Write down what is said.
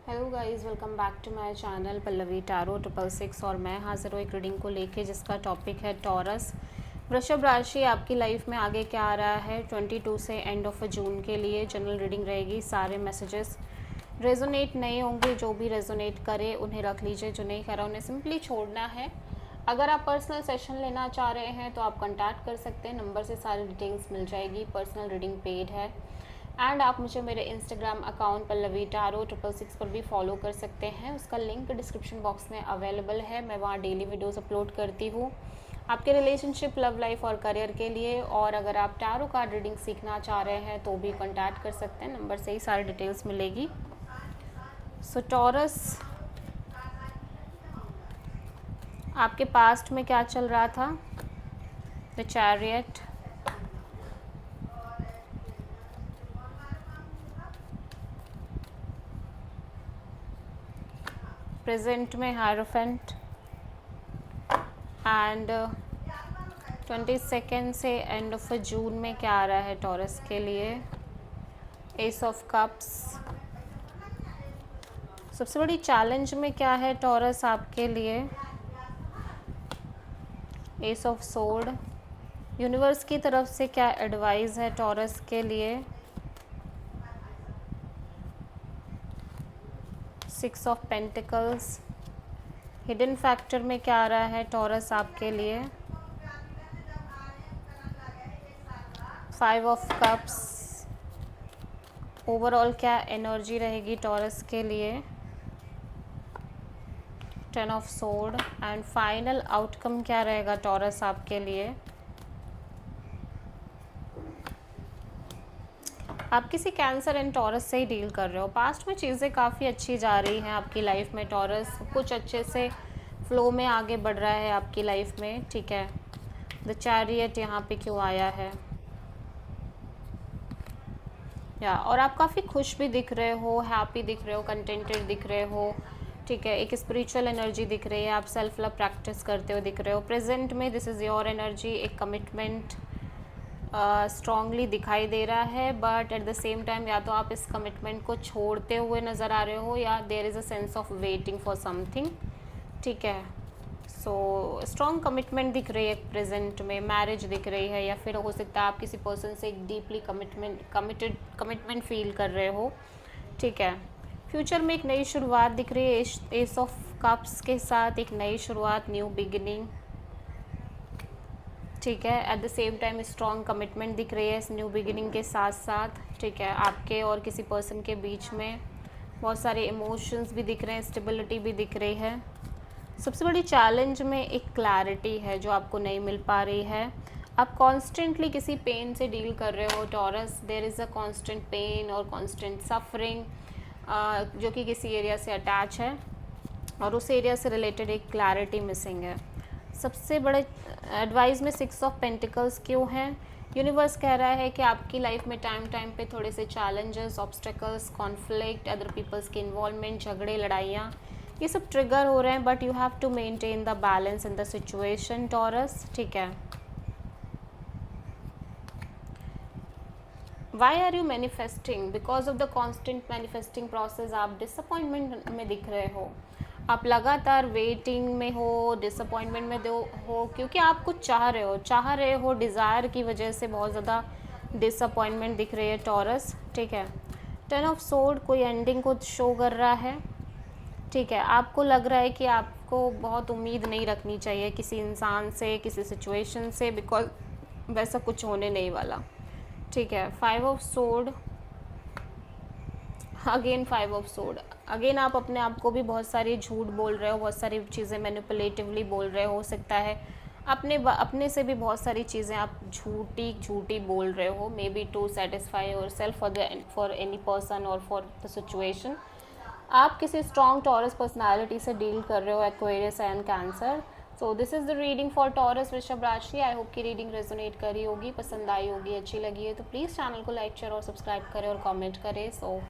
Hello guys, welcome back to my channel Pallavi tarot 666। और मैं हाजिर हूँ एक रीडिंग को लेके जिसका टॉपिक है टॉरस। वृषभ राशि आपकी लाइफ में आगे क्या आ रहा है 22 से एंड ऑफ जून के लिए जनरल रीडिंग रहेगी। सारे मैसेजेस रेजोनेट नहीं होंगे, जो भी रेजोनेट करे उन्हें रख लीजिए, जो नहीं करा उन्हें सिंपली छोड़ना है। अगर आप पर्सनल सेशन लेना चाह रहे हैं तो आप कॉन्टैक्ट कर सकते हैं, नंबर से सारी डिटेल्स मिल जाएगी। पर्सनल रीडिंग पेड है एंड आप मुझे मेरे इंस्टाग्राम अकाउंट पल्लवी टैरो 666 पर भी फॉलो कर सकते हैं। उसका लिंक डिस्क्रिप्शन बॉक्स में अवेलेबल है। मैं वहाँ डेली वीडियोस अपलोड करती हूँ आपके रिलेशनशिप, लव लाइफ और करियर के लिए। और अगर आप टैरो कार्ड रीडिंग सीखना चाह रहे हैं तो भी कॉन्टैक्ट कर सकते हैं, नंबर से ही सारी डिटेल्स मिलेगी। सो टॉरस, आपके पास्ट में क्या चल रहा था? द चैरियट, प्रेजेंट में हायरोफेंट एंड 22 से एंड ऑफ जून में क्या आ रहा है टॉरस के लिए? S of cups. सबसे बड़ी चैलेंज में क्या है टॉरस आपके लिए? S of sword. यूनिवर्स की तरफ से क्या एडवाइस है टॉरस के लिए? 6 ऑफ पेंटिकल्स। हिडन फैक्टर में क्या आ रहा है टॉरस आपके लिए? 5 ऑफ कप्स। ओवरऑल क्या एनर्जी रहेगी टॉरस के लिए? 10 of sword. And final outcome क्या रहेगा टॉरस आपके लिए? आप किसी कैंसर एंड टॉरस से ही डील कर रहे हो। पास्ट में चीज़ें काफ़ी अच्छी जा रही हैं आपकी लाइफ में टॉरस, कुछ अच्छे से फ्लो में आगे बढ़ रहा है आपकी लाइफ में, ठीक है। द चैरियट यहाँ पे क्यों आया है? और आप काफ़ी खुश भी दिख रहे हो, हैप्पी दिख रहे हो, कंटेंटेड दिख रहे हो, ठीक है। एक स्पिरिचुअल एनर्जी दिख रही है, आप सेल्फ लव प्रैक्टिस करते हुए दिख रहे हो। प्रेजेंट में दिस इज़ योर एनर्जी, एक कमिटमेंट स्ट्रांगली दिखाई दे रहा है, but at the same time या तो आप इस कमिटमेंट को छोड़ते हुए नज़र आ रहे हो या there is a sense of waiting for something, ठीक है। सो स्ट्रॉन्ग कमिटमेंट दिख रही है प्रेजेंट में, मैरिज दिख रही है, या फिर हो सकता है आप किसी पर्सन से एक डीपली कमिटमेंट फील कर रहे हो, ठीक है। फ्यूचर में एक नई शुरुआत दिख रही है एस ऑफ कप्स के साथ, एक नई शुरुआत, न्यू बिगिनिंग, ठीक है। At the same time strong commitment दिख रही है इस न्यू बिगिनिंग के साथ साथ, ठीक है। आपके और किसी पर्सन के बीच में बहुत सारे इमोशंस भी दिख रहे हैं, स्टेबिलिटी भी दिख रही है। सबसे बड़ी चैलेंज में एक क्लैरिटी है जो आपको नहीं मिल पा रही है। आप कॉन्स्टेंटली किसी पेन से डील कर रहे हो Taurus, there is a constant pain और कॉन्स्टेंट सफरिंग जो कि किसी एरिया से अटैच है और उस एरिया से रिलेटेड एक क्लैरिटी मिसिंग है। सबसे बड़े एडवाइस में 6 ऑफ पेंटिकल्स क्यों हैं? यूनिवर्स कह रहा है कि आपकी लाइफ में टाइम टाइम पे थोड़े से challenges, obstacles, conflict, other peoples की इन्वॉल्वमेंट, झगड़े, लड़ाइयाँ, ये सब ट्रिगर हो रहे हैं, but you have to maintain the balance in the situation Taurus, ठीक है। Why are you manifesting? Because of the constant manifesting process आप डिसअपॉइंटमेंट में दिख रहे हो, आप लगातार वेटिंग में हो, डिसअपॉइंटमेंट में हो, क्योंकि आप कुछ चाह रहे हो, डिज़ायर की वजह से बहुत ज़्यादा डिसअपॉइंटमेंट दिख रही है टॉरस, ठीक है। 10 ऑफ सोर्ड कोई एंडिंग को शो कर रहा है, ठीक है। आपको लग रहा है कि आपको बहुत उम्मीद नहीं रखनी चाहिए किसी इंसान से, किसी सिचुएशन से, बिकॉज वैसा कुछ होने नहीं वाला, ठीक है। 5 of sword, again 5 of sword, again आप अपने आप को भी बहुत सारी झूठ बोल रहे हो, बहुत सारी चीज़ें मैनिपुलेटिवली बोल रहे हो सकता है अपने से भी बहुत सारी चीज़ें आप झूठी बोल रहे हो, maybe to satisfy yourself for any person और फॉर द सिचुएशन। आप किसी स्ट्रॉन्ग टॉरस पर्सनालिटी से डील कर रहे हो, Aquarius and Cancer. So this is the reading for Taurus वृषभ राशि। आई होप की रीडिंग रेजोनेट करी होगी, पसंद आई होगी, अच्छी लगी है तो प्लीज़ चैनल को लाइक शेयर और सब्सक्राइब करें और कमेंट करें। सो